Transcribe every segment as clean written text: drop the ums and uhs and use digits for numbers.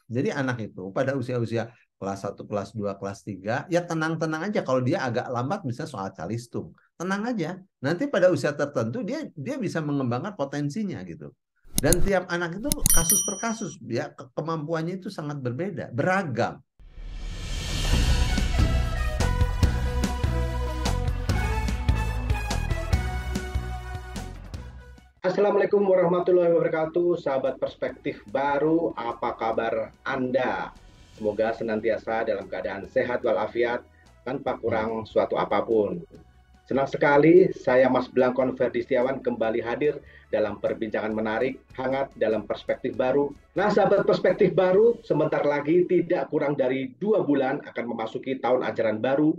Jadi anak itu pada usia-usia kelas 1, kelas 2, kelas 3, ya tenang-tenang aja kalau dia agak lambat misalnya soal calistung. Tenang aja. Nanti pada usia tertentu dia bisa mengembangkan potensinya gitu. Dan tiap anak itu kasus per kasus, ya kemampuannya itu sangat berbeda, beragam. Assalamualaikum warahmatullahi wabarakatuh, sahabat perspektif baru, apa kabar Anda? Semoga senantiasa dalam keadaan sehat walafiat tanpa Ya. kurang suatu apapun. Senang sekali saya Mas Blangkon Ferdi Setiawan kembali hadir dalam perbincangan menarik, hangat dalam perspektif baru. Nah, sahabat perspektif baru, sebentar lagi tidak kurang dari 2 bulan akan memasuki tahun ajaran baru.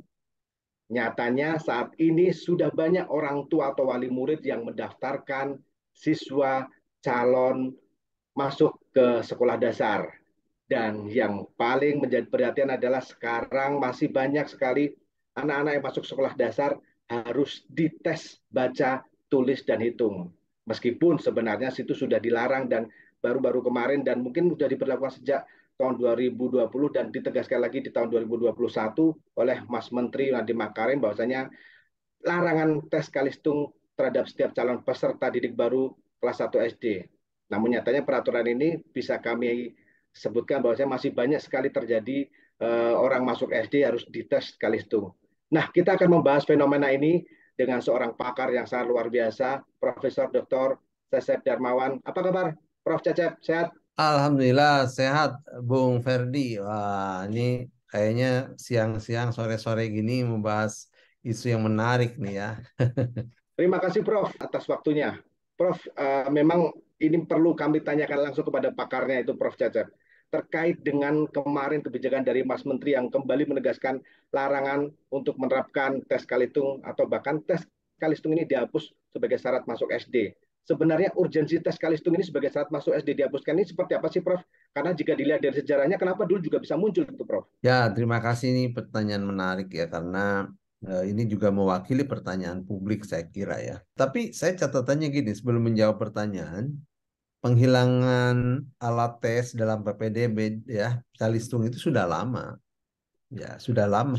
Nyatanya saat ini sudah banyak orang tua atau wali murid yang mendaftarkan siswa calon masuk ke sekolah dasar. Dan yang paling menjadi perhatian adalah sekarang masih banyak sekali anak-anak yang masuk sekolah dasar harus dites baca, tulis, dan hitung. Meskipun sebenarnya situ sudah dilarang dan baru-baru kemarin dan mungkin sudah diberlakukan sejak tahun 2020 dan ditegaskan lagi di tahun 2021 oleh Mas Menteri Nadiem Makarim bahwasanya larangan tes Kalistung terhadap setiap calon peserta didik baru kelas 1 SD. Namun nyatanya peraturan ini bisa kami sebutkan bahwasanya masih banyak sekali terjadi orang masuk SD harus dites Kalistung. Nah, kita akan membahas fenomena ini dengan seorang pakar yang sangat luar biasa, Profesor Dr. Cecep Darmawan. Apa kabar, Prof. Cecep? Sehat? Alhamdulillah sehat, Bung Ferdi. Wah, ini kayaknya siang-siang, sore-sore gini membahas isu yang menarik nih ya. Terima kasih Prof atas waktunya. Prof, memang ini perlu kami tanyakan langsung kepada pakarnya itu Prof Cecep. Terkait dengan kemarin kebijakan dari Mas Menteri yang kembali menegaskan larangan untuk menerapkan tes Kalitung atau bahkan tes Kalistung ini dihapus sebagai syarat masuk SD. Sebenarnya urgensi tes Kalistung ini sebagai syarat masuk SD dihapuskan ini seperti apa sih Prof? Karena jika dilihat dari sejarahnya, kenapa dulu juga bisa muncul itu Prof? Ya, terima kasih ini pertanyaan menarik ya karena ini juga mewakili pertanyaan publik saya kira ya. Tapi saya catatannya gini sebelum menjawab pertanyaan, penghilangan alat tes dalam PPDB ya, Calistung itu sudah lama. Ya, sudah lama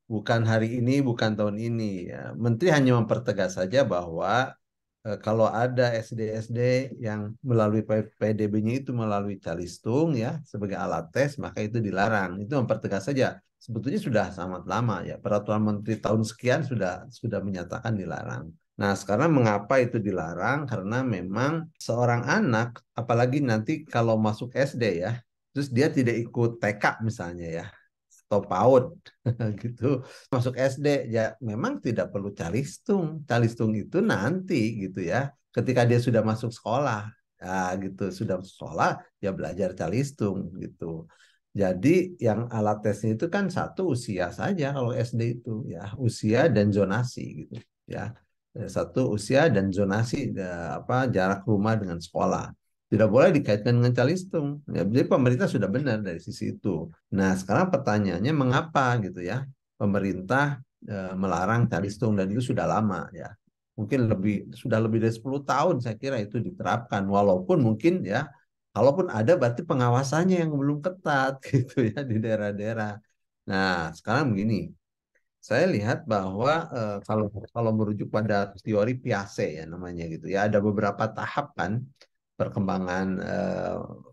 bukan hari ini, bukan tahun ini ya. Menteri hanya mempertegas saja bahwa kalau ada SD-SD yang melalui PDB-nya itu melalui Calistung ya sebagai alat tes, maka itu dilarang. Itu mempertegas saja. Sebetulnya sudah sangat lama ya. Peraturan Menteri tahun sekian sudah menyatakan dilarang. Nah, sekarang mengapa itu dilarang? Karena memang seorang anak, apalagi nanti kalau masuk SD ya, terus dia tidak ikut TK misalnya ya, atau PAUD gitu, masuk SD ya memang tidak perlu calistung. Calistung itu nanti gitu ya, ketika dia sudah masuk sekolah ya gitu, sudah masuk sekolah ya belajar calistung gitu. Jadi yang alat tesnya itu kan satu usia saja kalau SD itu ya, usia dan zonasi gitu ya. Satu usia dan zonasi apa jarak rumah dengan sekolah. Tidak boleh dikaitkan dengan calistung. Ya, jadi pemerintah sudah benar dari sisi itu. Nah, sekarang pertanyaannya mengapa gitu ya pemerintah melarang calistung dan itu sudah lama ya. Mungkin sudah lebih dari 10 tahun saya kira itu diterapkan walaupun mungkin ya kalaupun ada berarti pengawasannya yang belum ketat gitu ya di daerah-daerah. Nah, sekarang begini, saya lihat bahwa kalau kalau merujuk pada teori Piaget ya namanya gitu ya, ada beberapa tahap kan perkembangan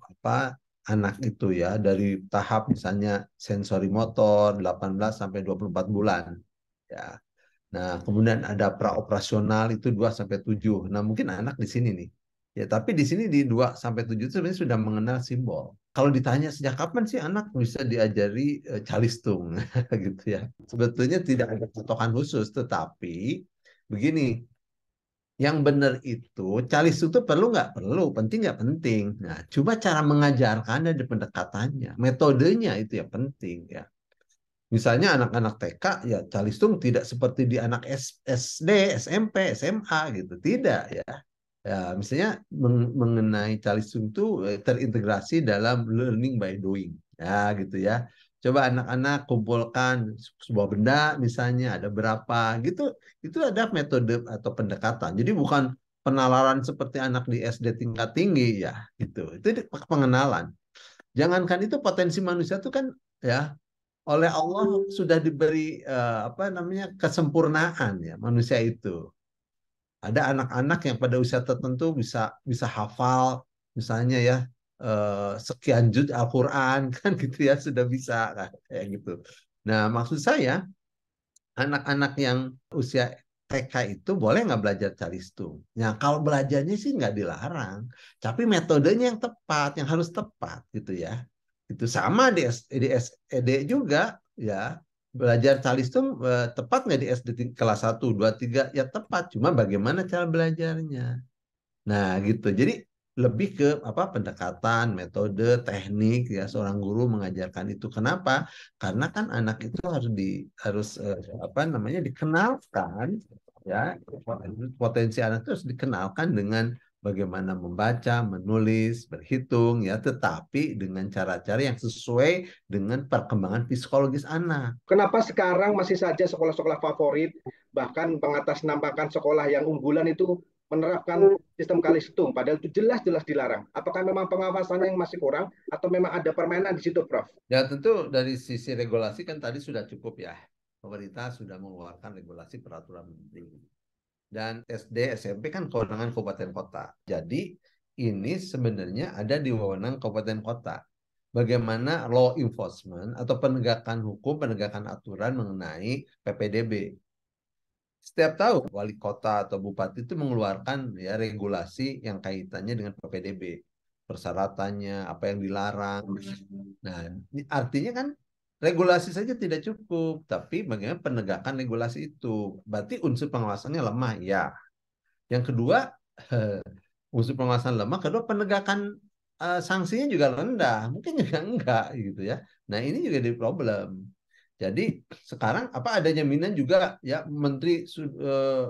apa anak itu ya dari tahap misalnya sensori motor 18 sampai 24 bulan ya. Nah, kemudian ada praoperasional itu 2 sampai 7. Nah, mungkin anak di sini nih. Ya, tapi di sini di 2 sampai 7 itu sebenarnya sudah mengenal simbol. Kalau ditanya sejak kapan sih anak bisa diajari calistung gitu ya. Sebetulnya tidak ada patokan khusus, tetapi begini, yang benar itu calistung itu perlu nggak perlu, penting nggak penting. Nah, cuma cara mengajarkannya dan pendekatannya, metodenya itu yang penting ya. Misalnya anak-anak TK ya calistung tidak seperti di anak SD, SMP, SMA gitu. Tidak ya. Ya, misalnya mengenai calistung itu terintegrasi dalam learning by doing. Ya, gitu ya. Coba anak-anak kumpulkan sebuah benda misalnya ada berapa gitu. Itu ada metode atau pendekatan. Jadi bukan penalaran seperti anak di SD tingkat tinggi ya, gitu. Itu pengenalan. Jangankan itu, potensi manusia itu kan ya oleh Allah sudah diberi apa namanya, kesempurnaan ya manusia itu. Ada anak-anak yang pada usia tertentu bisa bisa hafal misalnya ya sekian juz Al-Qur'an kan gitu ya, sudah bisa kan kayak gitu. Nah, maksud saya anak-anak yang usia TK itu boleh nggak belajar calistung? Ya, kalau belajarnya sih nggak dilarang, tapi metodenya yang tepat, yang harus tepat gitu ya. Itu sama di SD juga ya. Belajar calistung tepat nggak di SD kelas 1, 2, 3? Ya tepat, cuma bagaimana cara belajarnya. Nah, gitu. Jadi lebih ke apa, pendekatan, metode, teknik ya seorang guru mengajarkan itu. Kenapa? Karena kan anak itu harus apa namanya, dikenalkan ya, potensi anak itu harus dikenalkan dengan bagaimana membaca, menulis, berhitung ya, tetapi dengan cara-cara yang sesuai dengan perkembangan psikologis anak. Kenapa sekarang masih saja sekolah-sekolah favorit, bahkan pengatasnamakan sekolah yang unggulan itu menerapkan sistem kalistung, padahal itu jelas-jelas dilarang. Apakah memang pengawasannya yang masih kurang, atau memang ada permainan di situ, Prof? Ya tentu dari sisi regulasi kan tadi sudah cukup ya. Pemerintah sudah mengeluarkan regulasi peraturan menteri. Dan SD, SMP kan kewenangan kabupaten kota. Jadi ini sebenarnya ada di wewenang kabupaten kota. Bagaimana law enforcement atau penegakan hukum, penegakan aturan mengenai PPDB. Setiap tahun wali kota atau bupati itu mengeluarkan ya regulasi yang kaitannya dengan PPDB. Persyaratannya, apa yang dilarang. Nah, artinya kan regulasi saja tidak cukup, tapi bagaimana penegakan regulasi itu. Berarti unsur pengawasannya lemah, ya. Yang kedua, unsur pengawasan lemah, kedua penegakan sanksinya juga rendah, mungkin juga enggak gitu ya. Nah, ini juga jadi problem. Jadi sekarang apa ada jaminan juga ya menteri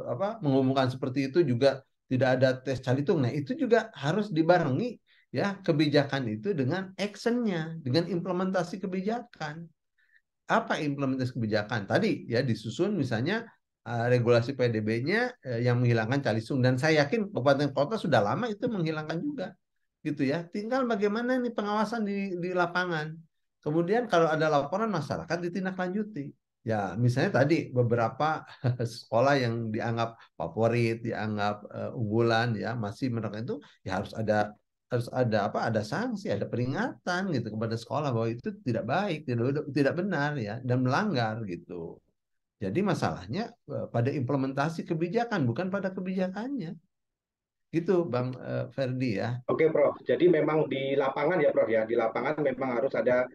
apa mengumumkan seperti itu juga tidak ada tes calitung. Nah, itu juga harus dibarengi ya kebijakan itu dengan actionnya, dengan implementasi kebijakan. Apa implementasi kebijakan? Tadi ya disusun misalnya regulasi PDB-nya yang menghilangkan calistung, dan saya yakin kabupaten kota sudah lama itu menghilangkan juga gitu ya. Tinggal bagaimana nih pengawasan di lapangan. Kemudian kalau ada laporan masyarakat ditindaklanjuti. Ya, misalnya tadi beberapa sekolah yang dianggap favorit, dianggap unggulan ya masih menerapkan itu, ya harus ada apa, ada sanksi, ada peringatan gitu kepada sekolah bahwa itu tidak baik, tidak benar ya, dan melanggar gitu. Jadi masalahnya pada implementasi kebijakan, bukan pada kebijakannya gitu Bang Ferdi ya. Oke, Prof. Jadi memang di lapangan ya, Prof ya. Di lapangan memang harus ada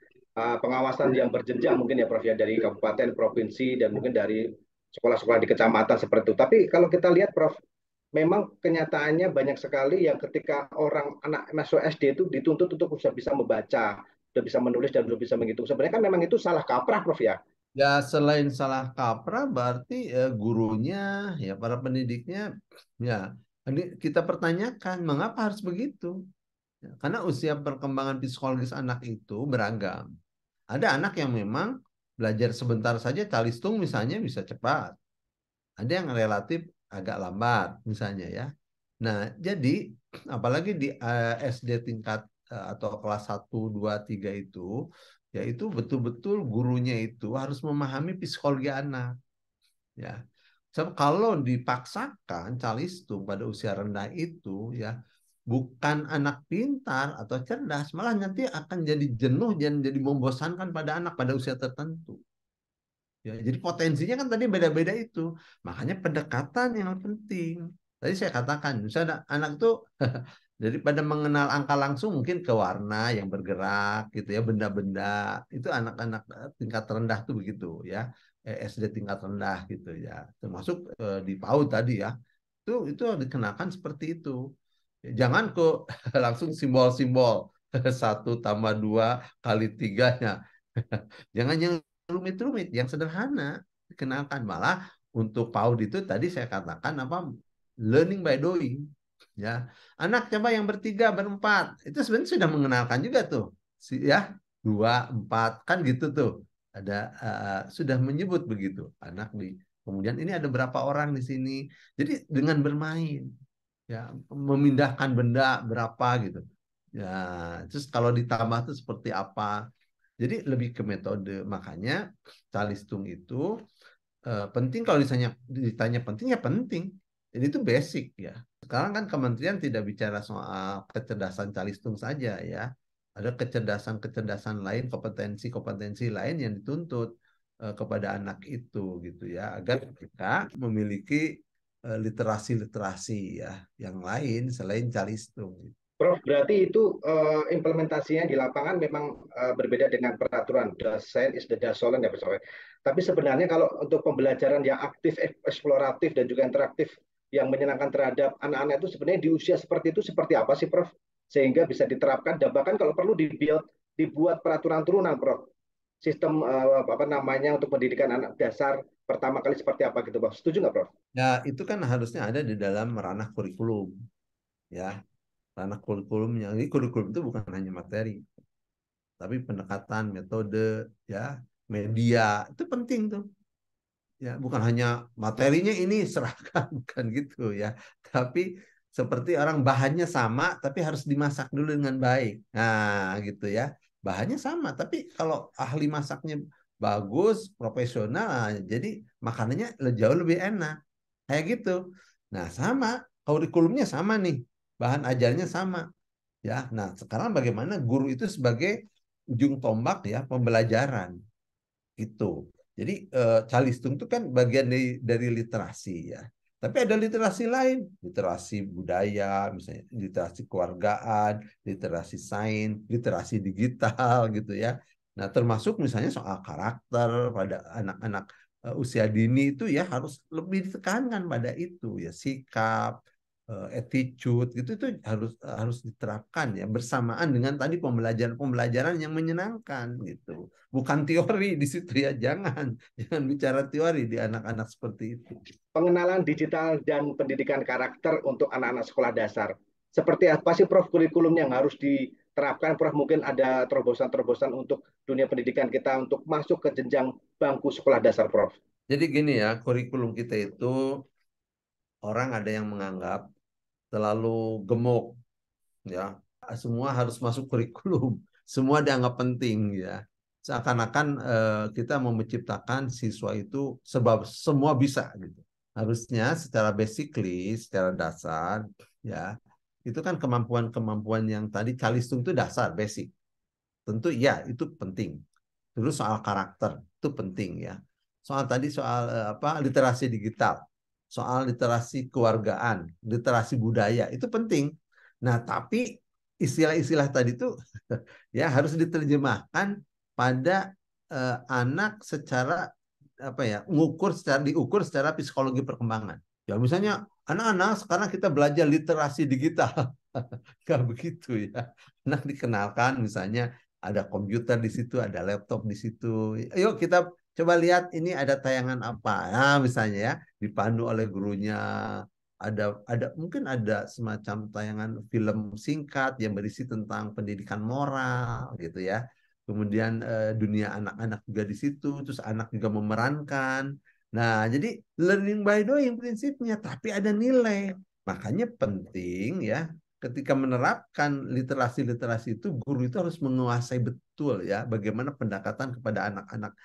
pengawasan yang berjenjang mungkin ya, Prof ya, dari kabupaten, provinsi, dan mungkin dari sekolah-sekolah di kecamatan seperti itu. Tapi kalau kita lihat, Prof, memang kenyataannya banyak sekali yang ketika orang anak masuk SD itu dituntut untuk sudah bisa membaca, sudah bisa menulis, dan sudah bisa menghitung. Sebenarnya kan memang itu salah kaprah, Prof ya. Ya selain salah kaprah berarti gurunya ya para pendidiknya ya ini kita pertanyakan mengapa harus begitu? Ya, karena usia perkembangan psikologis anak itu beragam. Ada anak yang memang belajar sebentar saja calistung misalnya bisa cepat. Ada yang relatif agak lambat misalnya ya. Nah, jadi apalagi di SD tingkat atau kelas 1, 2, 3 itu, yaitu betul-betul gurunya itu harus memahami psikologi anak. Ya, so, kalau dipaksakan calistung pada usia rendah itu, ya bukan anak pintar atau cerdas, malah nanti akan jadi jenuh dan jadi membosankan pada anak pada usia tertentu. Ya, jadi potensinya kan tadi beda-beda itu. Makanya pendekatan yang penting. Tadi saya katakan, misalnya anak itu daripada mengenal angka langsung mungkin ke warna yang bergerak gitu ya, benda-benda. Itu anak-anak tingkat rendah tuh begitu ya. SD tingkat rendah gitu ya. Termasuk di PAUD tadi ya. Itu dikenakan seperti itu. Jangan kok langsung simbol-simbol 1+2 × 3-nya. Jangan yang rumit-rumit, yang sederhana dikenalkan. Malah untuk PAUD itu tadi saya katakan apa, learning by doing. Ya, anak coba yang bertiga, berempat, itu sebenarnya sudah mengenalkan juga tuh, ya 2, 4 kan gitu tuh. Ada sudah menyebut begitu anak di. Kemudian ini ada berapa orang di sini. Jadi dengan bermain, ya memindahkan benda berapa gitu. Ya, terus kalau ditambah tuh seperti apa? Jadi lebih ke metode. Makanya calistung itu penting kalau ditanya penting ya penting. Jadi itu basic ya. Sekarang kan kementerian tidak bicara soal kecerdasan calistung saja ya. Ada kecerdasan-kecerdasan lain, kompetensi-kompetensi lain yang dituntut kepada anak itu gitu ya, agar mereka memiliki literasi-literasi ya yang lain selain calistung. Prof, berarti itu implementasinya di lapangan memang berbeda dengan peraturan. The science is the dasolen ya, Prof. Tapi sebenarnya kalau untuk pembelajaran yang aktif, eksploratif, dan juga interaktif yang menyenangkan terhadap anak-anak itu sebenarnya di usia seperti itu seperti apa sih, Prof? Sehingga bisa diterapkan dan bahkan kalau perlu dibuat peraturan turunan, Prof. Sistem apa namanya untuk pendidikan anak dasar pertama kali seperti apa gitu, Prof. Setuju nggak, Prof? Ya, itu kan harusnya ada di dalam ranah kurikulum ya. Ranah kurikulumnya. Jadi kurikulum itu bukan hanya materi, tapi pendekatan, metode, ya, media itu penting tuh. Ya, bukan hanya materinya ini serahkan, bukan gitu ya. Tapi seperti orang bahannya sama, tapi harus dimasak dulu dengan baik. Nah, gitu ya. Bahannya sama, tapi kalau ahli masaknya bagus, profesional, nah, jadi makanannya jauh lebih enak. Kayak gitu. Nah, sama, kurikulumnya sama nih. Bahan ajarnya sama. Ya, nah sekarang bagaimana guru itu sebagai ujung tombak ya pembelajaran itu. Jadi calistung itu kan bagian dari literasi ya. Tapi ada literasi lain, literasi budaya, misalnya literasi keluargaan, literasi sains, literasi digital gitu ya. Nah, termasuk misalnya soal karakter pada anak-anak usia dini itu ya harus lebih ditekankan pada itu ya, sikap, attitude gitu itu harus diterapkan ya bersamaan dengan tadi pembelajaran-pembelajaran yang menyenangkan gitu. Bukan teori di situ ya, jangan bicara teori di anak-anak seperti itu. Pengenalan digital dan pendidikan karakter untuk anak-anak sekolah dasar. Seperti apa sih, Prof, kurikulum yang harus diterapkan? Prof, mungkin ada terobosan-terobosan untuk dunia pendidikan kita untuk masuk ke jenjang bangku sekolah dasar, Prof. Jadi gini ya, kurikulum kita itu orang ada yang menganggap terlalu gemuk ya. Semua harus masuk kurikulum, semua dianggap penting ya. Seakan-akan kita mau menciptakan siswa itu sebab semua bisa gitu. Harusnya secara basically, secara dasar ya, itu kan kemampuan-kemampuan yang tadi calistung itu dasar, basic. Tentu ya itu penting. Terus soal karakter itu penting ya. Soal tadi soal apa literasi digital, soal literasi keluargaan, literasi budaya itu penting. Nah, tapi istilah-istilah tadi itu ya harus diterjemahkan pada anak secara apa ya, diukur secara psikologi perkembangan. Ya misalnya anak-anak sekarang kita belajar literasi digital. Nggak begitu ya. Anak dikenalkan misalnya ada komputer di situ, ada laptop di situ. Yuk kita coba lihat ini ada tayangan apa. Nah, misalnya ya, dipandu oleh gurunya. Ada mungkin ada semacam tayangan film singkat yang berisi tentang pendidikan moral gitu ya. Kemudian dunia anak-anak juga di situ, terus anak juga memerankan. Nah, jadi learning by doing prinsipnya, tapi ada nilai. Makanya penting ya ketika menerapkan literasi-literasi itu guru itu harus menguasai betul ya bagaimana pendekatan kepada anak-anak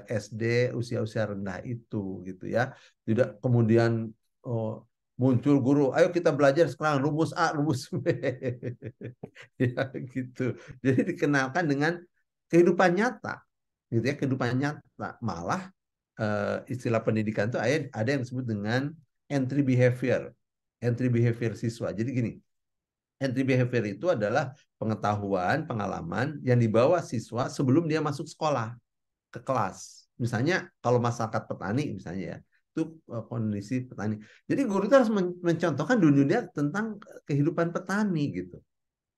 SD usia-usia rendah itu gitu ya. Tidak kemudian oh, muncul guru, ayo kita belajar sekarang rumus A, rumus B. Ya gitu. Jadi dikenalkan dengan kehidupan nyata gitu ya, kehidupan nyata. Malah istilah pendidikan itu ada yang disebut dengan entry behavior. Entry behavior siswa. Jadi gini, entry behavior itu adalah pengetahuan, pengalaman yang dibawa siswa sebelum dia masuk sekolah ke kelas. Misalnya kalau masyarakat petani misalnya ya, itu kondisi petani. Jadi guru itu harus mencontohkan dunia tentang kehidupan petani gitu.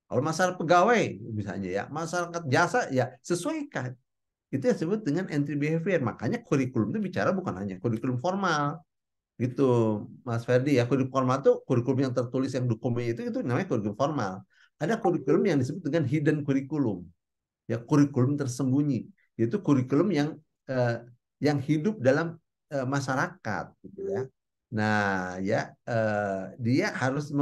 Kalau masyarakat pegawai misalnya ya, masyarakat jasa ya sesuaikan. Itu yang disebut dengan entry behavior. Makanya kurikulum itu bicara bukan hanya kurikulum formal, gitu Mas Ferdi ya. Kurikulum formal itu kurikulum yang tertulis yang dokumen itu namanya kurikulum formal. Ada kurikulum yang disebut dengan hidden kurikulum, ya kurikulum tersembunyi. Itu kurikulum eh, yang hidup dalam masyarakat gitu ya. Nah, ya dia harus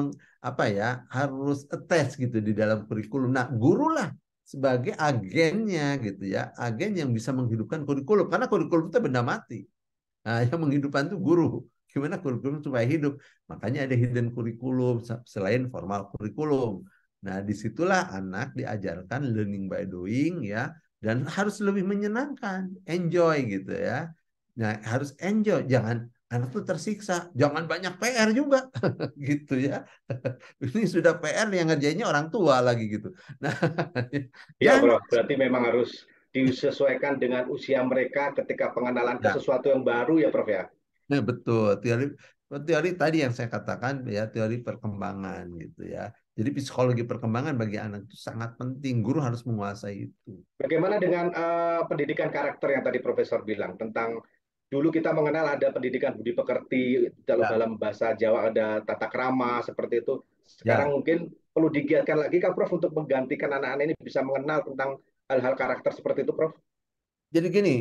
apa ya, harus attach gitu di dalam kurikulum. Nah, guru lah sebagai agennya gitu ya, agen yang bisa menghidupkan kurikulum, karena kurikulum itu benda mati. Nah, yang menghidupkan itu guru. Gimana kurikulum supaya hidup? Makanya ada hidden kurikulum selain formal kurikulum. Nah, disitulah anak diajarkan learning by doing ya, dan harus lebih menyenangkan, enjoy gitu ya. Nah, harus enjoy, jangan anak tuh tersiksa, jangan banyak PR juga, gitu ya. Ini sudah PR yang ngerjainnya orang tua lagi gitu. Nah, Ya, jangan. Prof. Berarti memang harus disesuaikan dengan usia mereka ketika pengenalan ke Ya, sesuatu yang baru ya, Prof ya. nah, betul. Teori teori tadi yang saya katakan ya, teori perkembangan gitu ya. Jadi psikologi perkembangan bagi anak itu sangat penting. Guru harus menguasai itu. Bagaimana dengan pendidikan karakter yang tadi Profesor bilang tentang dulu kita mengenal ada pendidikan budi pekerti, kalau Ya, dalam bahasa Jawa ada tata krama seperti itu. ya. Sekarang mungkin perlu digiatkan lagi Kak Prof untuk menggantikan anak-anak ini bisa mengenal tentang hal-hal karakter seperti itu, Prof. Jadi gini,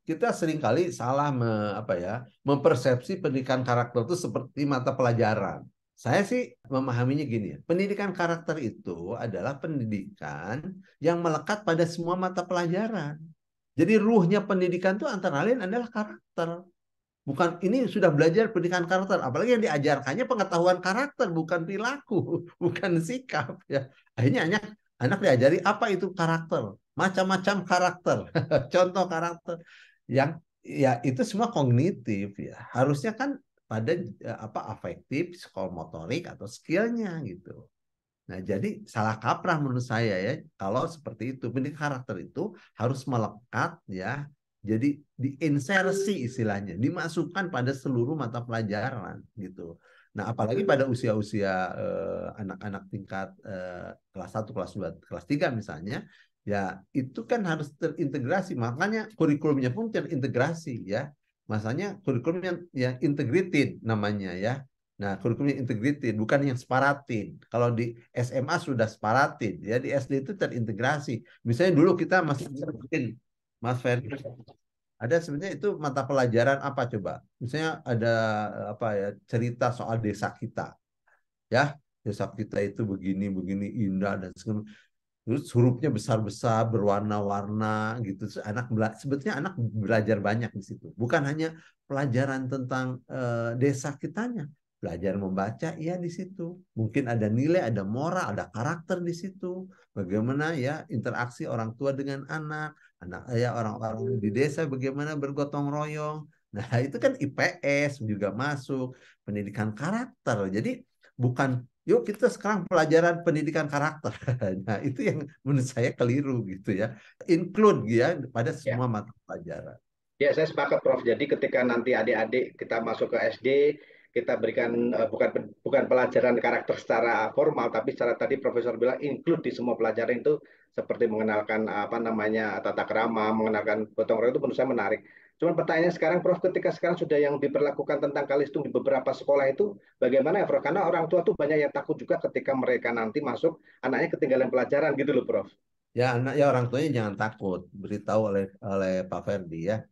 kita seringkali salah apa ya, mempersepsi pendidikan karakter itu seperti mata pelajaran. Saya sih memahaminya gini ya, pendidikan karakter itu adalah pendidikan yang melekat pada semua mata pelajaran. Jadi ruhnya pendidikan itu antara lain adalah karakter. Bukan, ini sudah belajar pendidikan karakter, apalagi yang diajarkannya pengetahuan karakter, bukan perilaku, bukan sikap ya. Akhirnya anak diajari apa itu karakter, macam-macam karakter, contoh karakter yang ya itu semua kognitif ya. Harusnya kan pada apa, afektif, psikomotorik atau skillnya gitu. Nah, jadi salah kaprah menurut saya ya kalau seperti itu. Pendidikan karakter itu harus melekat ya. Jadi diinsersi istilahnya, dimasukkan pada seluruh mata pelajaran gitu. Nah, apalagi pada usia-usia anak-anak tingkat kelas 1, kelas 2, kelas 3 misalnya, ya itu kan harus terintegrasi. Makanya kurikulumnya pun terintegrasi ya. Masanya kurikulum yang integrated namanya ya. Nah, kurikulum yang integrated, bukan yang separatin. Kalau di SMA sudah separatin, ya di SD itu terintegrasi. Misalnya dulu kita masih mungkin, Mas Ferdi, ada sebenarnya itu mata pelajaran apa coba? Misalnya ada apa ya, cerita soal desa kita, ya desa kita itu begini begini indah dan segala, terus hurufnya besar-besar berwarna-warna gitu. Terus sebetulnya anak belajar banyak di situ, bukan hanya pelajaran tentang desa kitanya, belajar membaca ya di situ, mungkin ada nilai, ada moral, ada karakter di situ, bagaimana ya interaksi orang tua dengan anak ya, orang-orang di desa bagaimana bergotong royong. Nah, itu kan IPS juga masuk, pendidikan karakter. Jadi bukan yuk kita sekarang pelajaran pendidikan karakter. Nah, itu yang menurut saya keliru gitu ya. Include ya pada Ya. semua mata pelajaran. Ya, saya sepakat, Prof. Jadi ketika nanti adik-adik kita masuk ke SD, kita berikan bukan pelajaran karakter secara formal, tapi secara tadi Profesor bilang include di semua pelajaran itu seperti mengenalkan apa namanya tata krama, mengenalkan gotong royong itu menurut saya menarik. Cuman pertanyaannya sekarang, Prof, ketika sekarang sudah yang diperlakukan tentang kalistung di beberapa sekolah itu, bagaimana ya, Prof? Karena orang tua tuh banyak yang takut juga ketika mereka nanti masuk, anaknya ketinggalan pelajaran gitu loh, Prof. Ya, anak ya, orang tuanya jangan takut, beritahu oleh Pak Ferdi ya.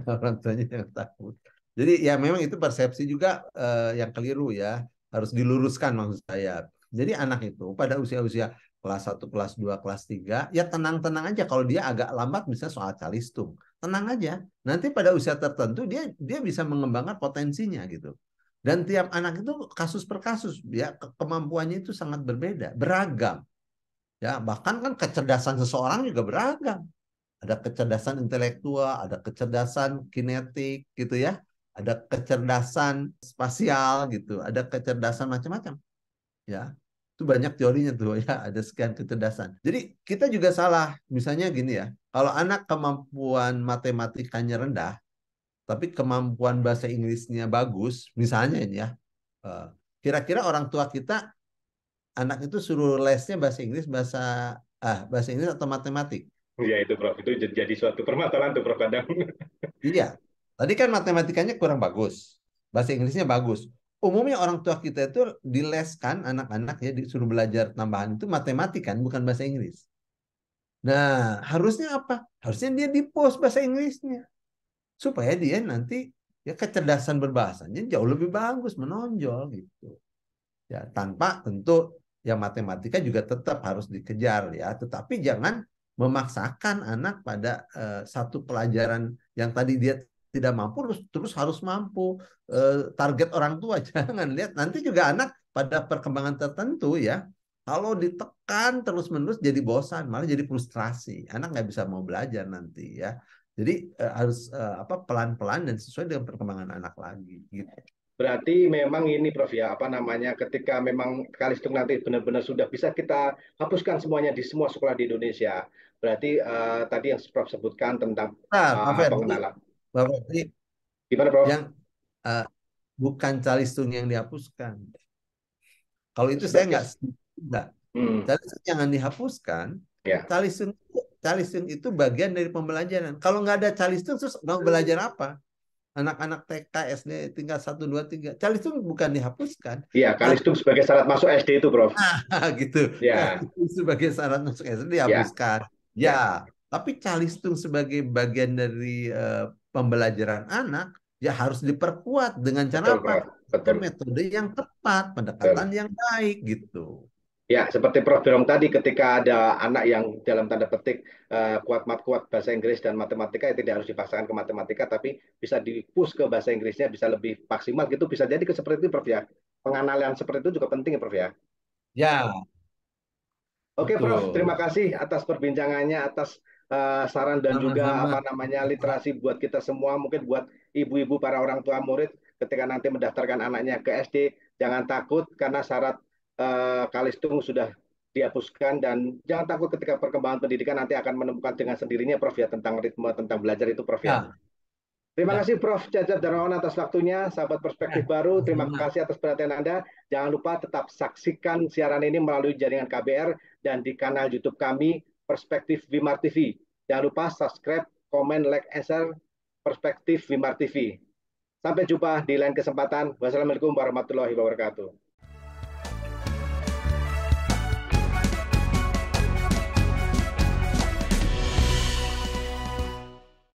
Orang tuanya jangan takut. Jadi ya memang itu persepsi juga yang keliru ya, harus diluruskan maksud saya. Jadi anak itu pada usia-usia kelas 1, kelas 2, kelas 3 ya tenang-tenang aja. Kalau dia agak lambat misalnya soal calistung, tenang aja. Nanti pada usia tertentu dia bisa mengembangkan potensinya gitu. Dan tiap anak itu kasus per kasus ya, kemampuannya itu sangat berbeda, beragam. Ya, bahkan kan kecerdasan seseorang juga beragam. Ada kecerdasan intelektual, ada kecerdasan kinetik gitu ya, ada kecerdasan spasial gitu, ada kecerdasan macam-macam ya. Itu banyak teorinya tuh ya, ada sekian kecerdasan. Jadi kita juga salah, misalnya gini ya, kalau anak kemampuan matematikanya rendah, tapi kemampuan bahasa Inggrisnya bagus, misalnya ini ya, eh, kira-kira orang tua kita anak itu suruh lesnya bahasa Inggris atau matematik? Ya itu, Prof. Itu jadi suatu permasalahan tuh, Prof. Kadang. Iya. Tadi kan matematikanya kurang bagus. Bahasa Inggrisnya bagus. Umumnya orang tua kita itu dileskan anak-anak ya, disuruh belajar tambahan itu matematik kan, bukan bahasa Inggris. Nah, harusnya apa? Harusnya dia di post bahasa Inggrisnya supaya dia nanti ya kecerdasan berbahasanya jauh lebih bagus, menonjol gitu. Ya, tanpa tentu ya matematika juga tetap harus dikejar ya, tetapi jangan memaksakan anak pada satu pelajaran yang tadi dia tidak mampu terus harus mampu. Target orang tua jangan lihat nanti juga anak pada perkembangan tertentu ya. Kalau ditekan terus-menerus jadi bosan, malah jadi frustrasi. Anak nggak bisa mau belajar nanti ya. Jadi harus apa pelan-pelan dan sesuai dengan perkembangan anak lagi gitu. Berarti memang ini Prof ya, apa namanya, ketika memang Kalistung nanti benar-benar sudah bisa kita hapuskan semuanya di semua sekolah di Indonesia. Berarti tadi yang Prof sebutkan tentang Nah, pengenalan. Pak Ferdi, Gimana Prof? yang uh, bukan calistung yang dihapuskan. Kalau itu saya Sebagai nggak setuju. Nggak. hmm, Calistung jangan dihapuskan. ya, Calistung, calistung itu bagian dari pembelajaran. Kalau nggak ada calistung, terus mau belajar apa? Anak-anak TK, SD, tingkat 1, 2, 3. Calistung bukan dihapuskan. iya, Kalistung sebagai syarat masuk SD itu Prof. Gitu. Ya, Calistung sebagai syarat masuk SD ya, dihapuskan. Ya, ya, tapi calistung sebagai bagian dari pembelajaran anak ya harus diperkuat dengan cara betul apa? Prof. Dengan Betul. metode yang tepat, pendekatan Betul. yang baik gitu. Ya, seperti Prof bilang tadi, ketika ada anak yang dalam tanda petik kuat bahasa Inggris dan matematika, ya tidak harus dipaksakan ke matematika, tapi bisa dipush ke bahasa Inggrisnya, bisa lebih maksimal gitu, bisa jadi ke seperti itu, Prof ya. Penganalan seperti itu juga penting ya, Prof ya. Ya, Oke, Prof, terima betul. kasih atas perbincangannya, atas saran dan juga Sama-sama. apa namanya literasi buat kita semua, mungkin buat ibu-ibu para orang tua murid ketika nanti mendaftarkan anaknya ke SD, jangan takut karena syarat Kalistung sudah dihapuskan dan jangan takut ketika perkembangan pendidikan nanti akan menemukan dengan sendirinya, Prof ya, tentang ritme tentang belajar itu, Prof ya. Ya, Terima ya. kasih Prof. Cecep Darmawan atas waktunya, sahabat perspektif baru. Terima Sama-sama. kasih atas perhatian Anda. Jangan lupa tetap saksikan siaran ini melalui jaringan KBR dan di kanal YouTube kami, Perspektif Wimar TV. Jangan lupa subscribe, komen, like, and share Perspektif Wimar TV. Sampai jumpa di lain kesempatan. Wassalamualaikum warahmatullahi wabarakatuh.